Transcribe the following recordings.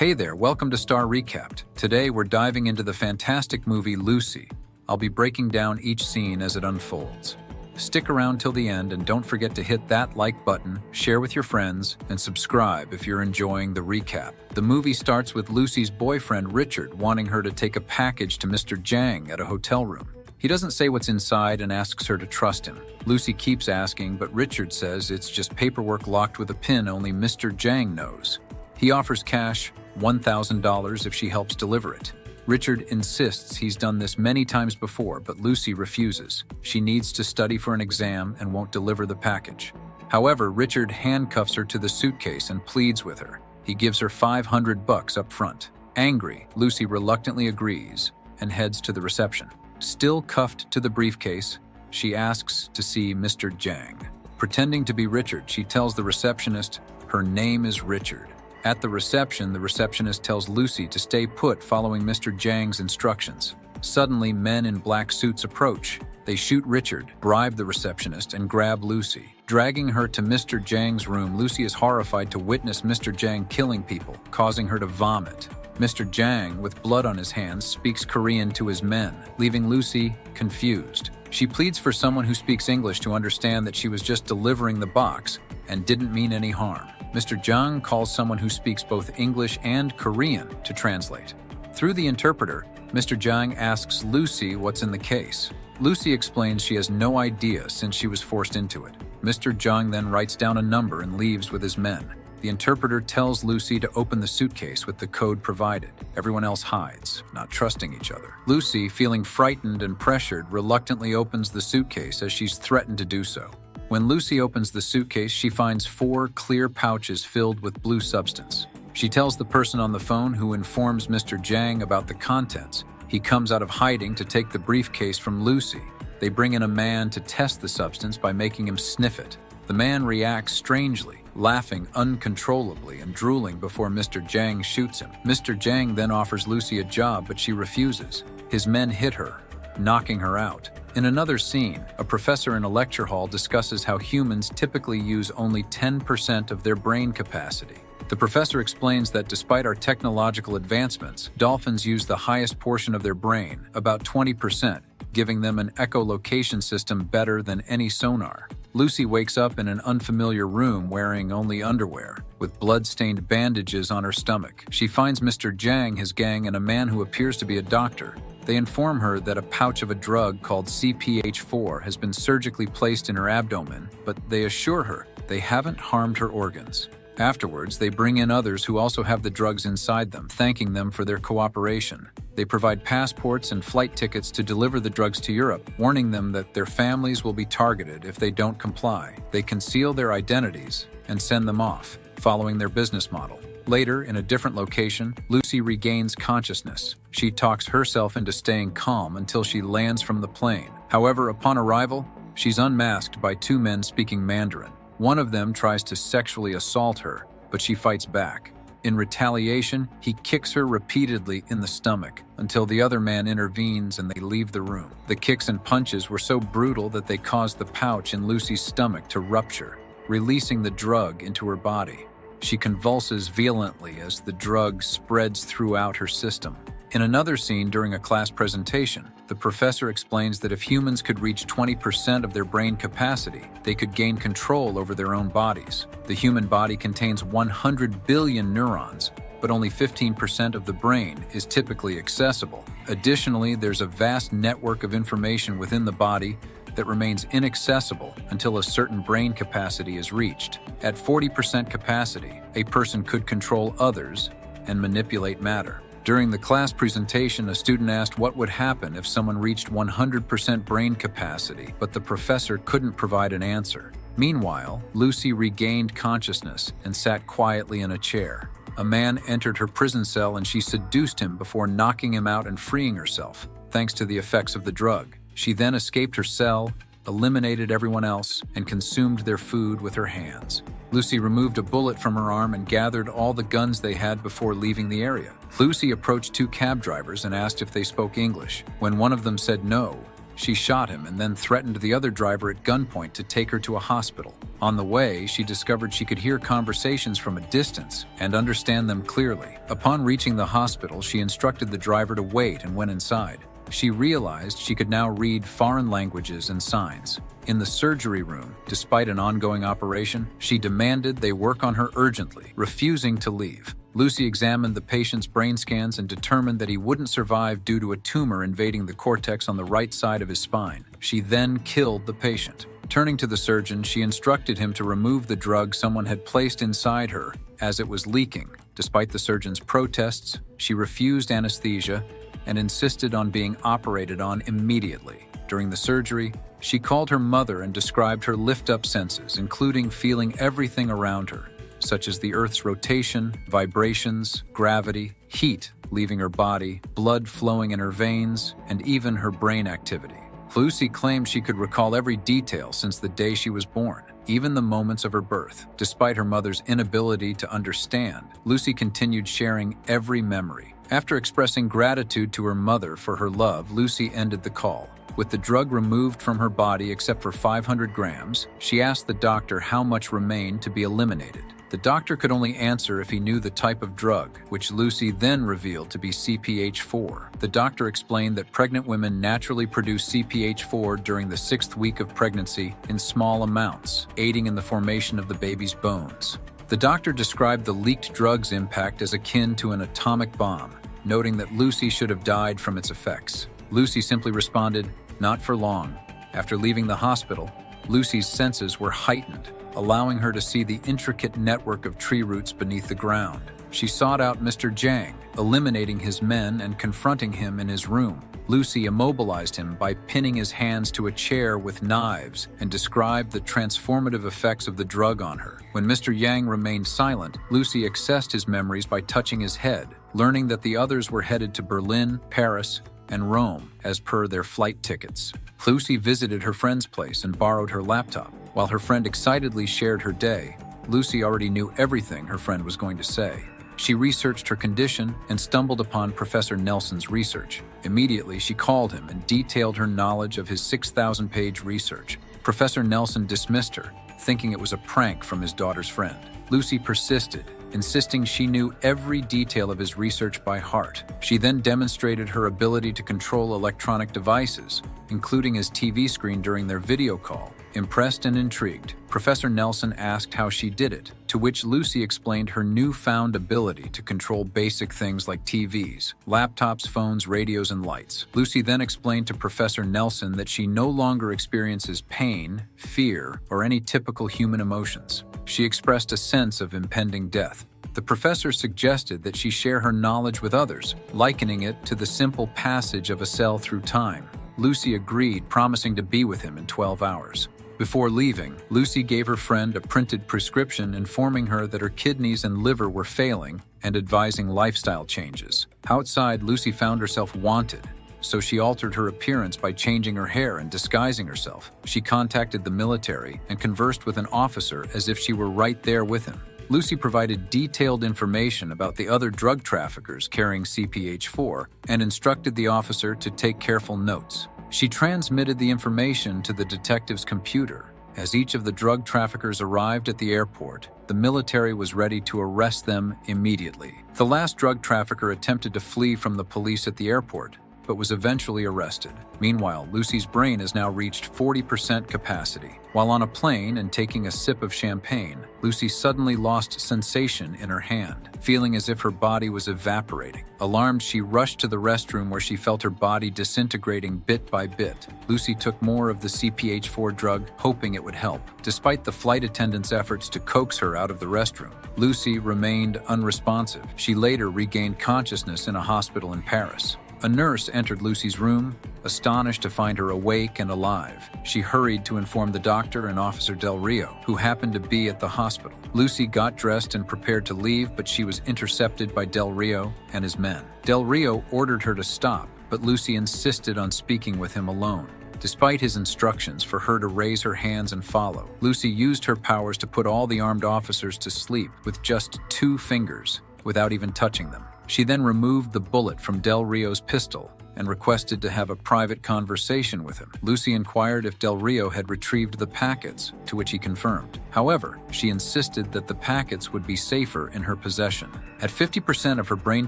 Hey there, welcome to Star Recapped. Today we're diving into the fantastic movie Lucy. I'll be breaking down each scene as it unfolds. Stick around till the end and don't forget to hit that like button, share with your friends, and subscribe if you're enjoying the recap. The movie starts with Lucy's boyfriend Richard wanting her to take a package to Mr. Jang at a hotel room. He doesn't say what's inside and asks her to trust him. Lucy keeps asking, but Richard says it's just paperwork locked with a pin only Mr. Jang knows. He offers cash, $1,000 if she helps deliver it. Richard insists he's done this many times before, but Lucy refuses. She needs to study for an exam and won't deliver the package. However, Richard handcuffs her to the suitcase and pleads with her. He gives her $500 up front. Angry, Lucy reluctantly agrees and heads to the reception. Still cuffed to the briefcase, she asks to see Mr. Jang. Pretending to be Richard, she tells the receptionist her name is Richard. At the reception, the receptionist tells Lucy to stay put following Mr. Jang's instructions. Suddenly, men in black suits approach. They shoot Richard, bribe the receptionist, and grab Lucy. Dragging her to Mr. Jang's room, Lucy is horrified to witness Mr. Jang killing people, causing her to vomit. Mr. Jang, with blood on his hands, speaks Korean to his men, leaving Lucy confused. She pleads for someone who speaks English to understand that she was just delivering the box and didn't mean any harm. Mr. Jang calls someone who speaks both English and Korean to translate. Through the interpreter, Mr. Jang asks Lucy what's in the case. Lucy explains she has no idea since she was forced into it. Mr. Jang then writes down a number and leaves with his men. The interpreter tells Lucy to open the suitcase with the code provided. Everyone else hides, not trusting each other. Lucy, feeling frightened and pressured, reluctantly opens the suitcase as she's threatened to do so. When Lucy opens the suitcase, she finds 4 clear pouches filled with blue substance. She tells the person on the phone, who informs Mr. Jang about the contents. He comes out of hiding to take the briefcase from Lucy. They bring in a man to test the substance by making him sniff it. The man reacts strangely, laughing uncontrollably and drooling before Mr. Jang shoots him. Mr. Jang then offers Lucy a job, but she refuses. His men hit her, knocking her out. In another scene, a professor in a lecture hall discusses how humans typically use only 10% of their brain capacity. The professor explains that despite our technological advancements, dolphins use the highest portion of their brain, about 20%, giving them an echolocation system better than any sonar. Lucy wakes up in an unfamiliar room wearing only underwear, with blood-stained bandages on her stomach. She finds Mr. Jang, his gang, and a man who appears to be a doctor. They inform her that a pouch of a drug called CPH4 has been surgically placed in her abdomen, but they assure her they haven't harmed her organs. Afterwards, they bring in others who also have the drugs inside them, thanking them for their cooperation. They provide passports and flight tickets to deliver the drugs to Europe, warning them that their families will be targeted if they don't comply. They conceal their identities and send them off, following their business model. Later, in a different location, Lucy regains consciousness. She talks herself into staying calm until she lands from the plane. However, upon arrival, she's unmasked by 2 men speaking Mandarin. One of them tries to sexually assault her, but she fights back. In retaliation, he kicks her repeatedly in the stomach until the other man intervenes and they leave the room. The kicks and punches were so brutal that they caused the pouch in Lucy's stomach to rupture, releasing the drug into her body. She convulses violently as the drug spreads throughout her system. In another scene during a class presentation, the professor explains that if humans could reach 20% of their brain capacity, they could gain control over their own bodies. The human body contains 100 billion neurons, but only 15% of the brain is typically accessible. Additionally, there's a vast network of information within the body that remains inaccessible until a certain brain capacity is reached. At 40% capacity, a person could control others and manipulate matter. During the class presentation, a student asked what would happen if someone reached 100% brain capacity, but the professor couldn't provide an answer. Meanwhile, Lucy regained consciousness and sat quietly in a chair. A man entered her prison cell and she seduced him before knocking him out and freeing herself, thanks to the effects of the drug. She then escaped her cell, eliminated everyone else, and consumed their food with her hands. Lucy removed a bullet from her arm and gathered all the guns they had before leaving the area. Lucy approached 2 cab drivers and asked if they spoke English. When one of them said no, She shot him and then threatened the other driver at gunpoint to take her to a hospital. On the way, she discovered she could hear conversations from a distance and understand them clearly. Upon reaching the hospital, she instructed the driver to wait and went inside. She realized she could now read foreign languages and signs. In the surgery room, despite an ongoing operation, she demanded they work on her urgently, refusing to leave. Lucy examined the patient's brain scans and determined that he wouldn't survive due to a tumor invading the cortex on the right side of his spine. She then killed the patient. Turning to the surgeon, she instructed him to remove the drug someone had placed inside her as it was leaking. Despite the surgeon's protests, she refused anesthesia and insisted on being operated on immediately. During the surgery, she called her mother and described her lift-up senses, including feeling everything around her, such as the Earth's rotation, vibrations, gravity, heat leaving her body, blood flowing in her veins, and even her brain activity. Lucy claimed she could recall every detail since the day she was born, even the moments of her birth. Despite her mother's inability to understand, Lucy continued sharing every memory. After expressing gratitude to her mother for her love, Lucy ended the call. With the drug removed from her body except for 500 grams, she asked the doctor how much remained to be eliminated. The doctor could only answer if he knew the type of drug, which Lucy then revealed to be CPH4. The doctor explained that pregnant women naturally produce CPH4 during the 6th week of pregnancy in small amounts, aiding in the formation of the baby's bones. The doctor described the leaked drug's impact as akin to an atomic bomb, noting that Lucy should have died from its effects. Lucy simply responded, "Not for long." After leaving the hospital, Lucy's senses were heightened, allowing her to see the intricate network of tree roots beneath the ground. She sought out Mr. Jiang, eliminating his men and confronting him in his room. Lucy immobilized him by pinning his hands to a chair with knives and described the transformative effects of the drug on her. When Mr. Yang remained silent, Lucy accessed his memories by touching his head, learning that the others were headed to Berlin, Paris, and Rome, as per their flight tickets. Lucy visited her friend's place and borrowed her laptop. While her friend excitedly shared her day, Lucy already knew everything her friend was going to say. She researched her condition and stumbled upon Professor Nelson's research. Immediately, she called him and detailed her knowledge of his 6,000-page research. Professor Nelson dismissed her, thinking it was a prank from his daughter's friend. Lucy persisted, insisting she knew every detail of his research by heart. She then demonstrated her ability to control electronic devices, including his TV screen during their video call. Impressed and intrigued, Professor Nelson asked how she did it, to which Lucy explained her newfound ability to control basic things like TVs, laptops, phones, radios, and lights. Lucy then explained to Professor Nelson that she no longer experiences pain, fear, or any typical human emotions. She expressed a sense of impending death. The professor suggested that she share her knowledge with others, likening it to the simple passage of a cell through time. Lucy agreed, promising to be with him in 12 hours. Before leaving, Lucy gave her friend a printed prescription informing her that her kidneys and liver were failing and advising lifestyle changes. Outside, Lucy found herself wanted, so she altered her appearance by changing her hair and disguising herself. She contacted the military and conversed with an officer as if she were right there with him. Lucy provided detailed information about the other drug traffickers carrying CPH4 and instructed the officer to take careful notes. She transmitted the information to the detective's computer. As each of the drug traffickers arrived at the airport, the military was ready to arrest them immediately. The last drug trafficker attempted to flee from the police at the airport, but was eventually arrested. Meanwhile, Lucy's brain has now reached 40% capacity. While on a plane and taking a sip of champagne, Lucy suddenly lost sensation in her hand, feeling as if her body was evaporating. Alarmed, she rushed to the restroom where she felt her body disintegrating bit by bit. Lucy took more of the CPH4 drug, hoping it would help. Despite the flight attendant's efforts to coax her out of the restroom, Lucy remained unresponsive. She later regained consciousness in a hospital in Paris. A nurse entered Lucy's room, astonished to find her awake and alive. She hurried to inform the doctor and Officer Del Rio, who happened to be at the hospital. Lucy got dressed and prepared to leave, but she was intercepted by Del Rio and his men. Del Rio ordered her to stop, but Lucy insisted on speaking with him alone. Despite his instructions for her to raise her hands and follow, Lucy used her powers to put all the armed officers to sleep with just 2 fingers, without even touching them. She then removed the bullet from Del Rio's pistol and requested to have a private conversation with him. Lucy inquired if Del Rio had retrieved the packets, to which he confirmed. However, she insisted that the packets would be safer in her possession. At 50% of her brain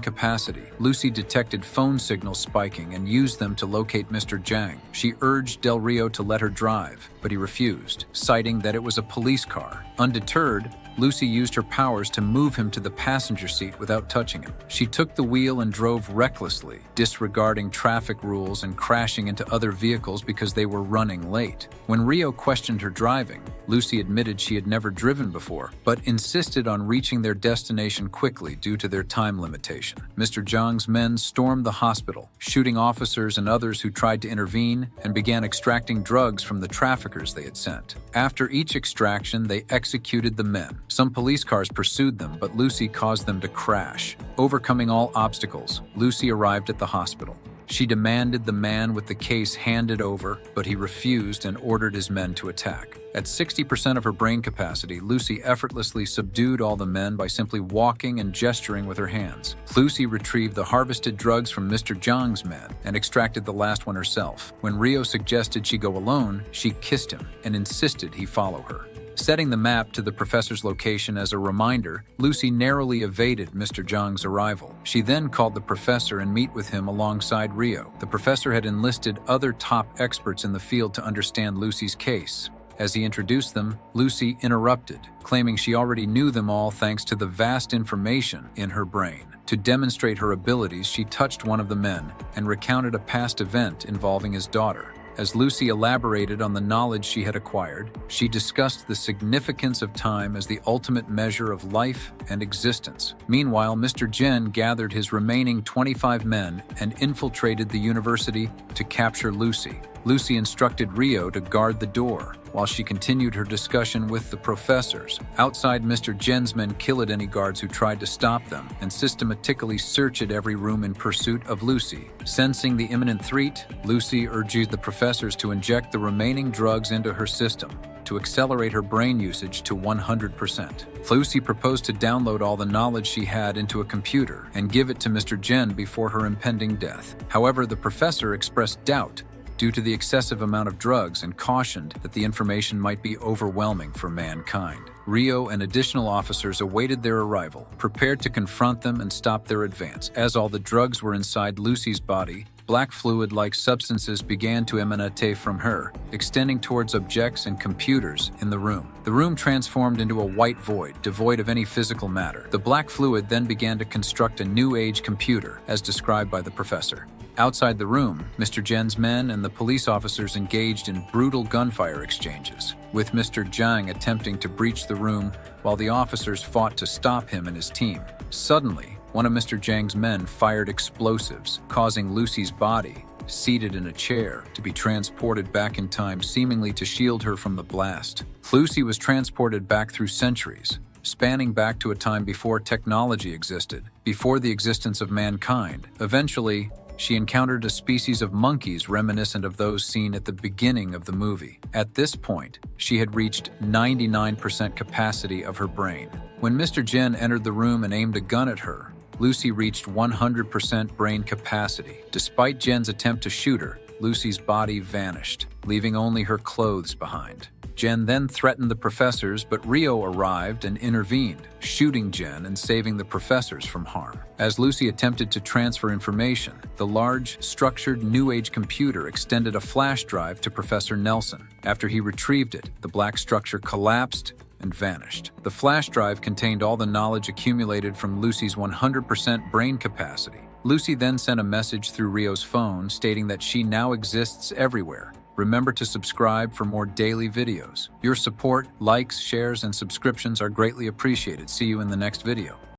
capacity, Lucy detected phone signals spiking and used them to locate Mr. Jiang. She urged Del Rio to let her drive, but he refused, citing that it was a police car. Undeterred, Lucy used her powers to move him to the passenger seat without touching him. She took the wheel and drove recklessly, disregarding traffic rules and crashing into other vehicles because they were running late. When Rio questioned her driving, Lucy admitted she had never driven before, but insisted on reaching their destination quickly due to their time limitation. Mr. Jiang's men stormed the hospital, shooting officers and others who tried to intervene, and began extracting drugs from the traffickers they had sent. After each extraction, they executed the men. Some police cars pursued them, but Lucy caused them to crash. Overcoming all obstacles, Lucy arrived at the hospital. She demanded the man with the case handed over, but he refused and ordered his men to attack. At 60% of her brain capacity, Lucy effortlessly subdued all the men by simply walking and gesturing with her hands. Lucy retrieved the harvested drugs from Mr. Jiang's men and extracted the last one herself. When Rio suggested she go alone, she kissed him and insisted he follow her. Setting the map to the professor's location as a reminder, Lucy narrowly evaded Mr. Jiang's arrival. She then called the professor and met with him alongside Rio. The professor had enlisted other top experts in the field to understand Lucy's case. As he introduced them, Lucy interrupted, claiming she already knew them all thanks to the vast information in her brain. To demonstrate her abilities, she touched one of the men and recounted a past event involving his daughter. As Lucy elaborated on the knowledge she had acquired, she discussed the significance of time as the ultimate measure of life and existence. Meanwhile, Mr. Jen gathered his remaining 25 men and infiltrated the university to capture Lucy. Lucy instructed Rio to guard the door, while she continued her discussion with the professors. Outside, Mr. Jen's men killed any guards who tried to stop them and systematically searched every room in pursuit of Lucy. Sensing the imminent threat, Lucy urged the professors to inject the remaining drugs into her system to accelerate her brain usage to 100%. Lucy proposed to download all the knowledge she had into a computer and give it to Mr. Jen before her impending death. However, the professor expressed doubt due to the excessive amount of drugs and cautioned that the information might be overwhelming for mankind. Rio and additional officers awaited their arrival, prepared to confront them and stop their advance. As all the drugs were inside Lucy's body, black fluid-like substances began to emanate from her, extending towards objects and computers in the room. The room transformed into a white void, devoid of any physical matter. The black fluid then began to construct a new age computer, as described by the professor. Outside the room, Mr. Jen's men and the police officers engaged in brutal gunfire exchanges, with Mr. Jiang attempting to breach the room while the officers fought to stop him and his team. Suddenly, one of Mr. Jiang's men fired explosives, causing Lucy's body, seated in a chair, to be transported back in time, seemingly to shield her from the blast. Lucy was transported back through centuries, spanning back to a time before technology existed, before the existence of mankind. Eventually, she encountered a species of monkeys reminiscent of those seen at the beginning of the movie. At this point, she had reached 99% capacity of her brain. When Mr. Jen entered the room and aimed a gun at her, Lucy reached 100% brain capacity. Despite Jen's attempt to shoot her, Lucy's body vanished, leaving only her clothes behind. Jen then threatened the professors, but Rio arrived and intervened, shooting Jen and saving the professors from harm. As Lucy attempted to transfer information, the large, structured New Age computer extended a flash drive to Professor Nelson. After he retrieved it, the black structure collapsed and vanished. The flash drive contained all the knowledge accumulated from Lucy's 100% brain capacity. Lucy then sent a message through Rio's phone stating that she now exists everywhere. Remember to subscribe for more daily videos. Your support, likes, shares, and subscriptions are greatly appreciated. See you in the next video.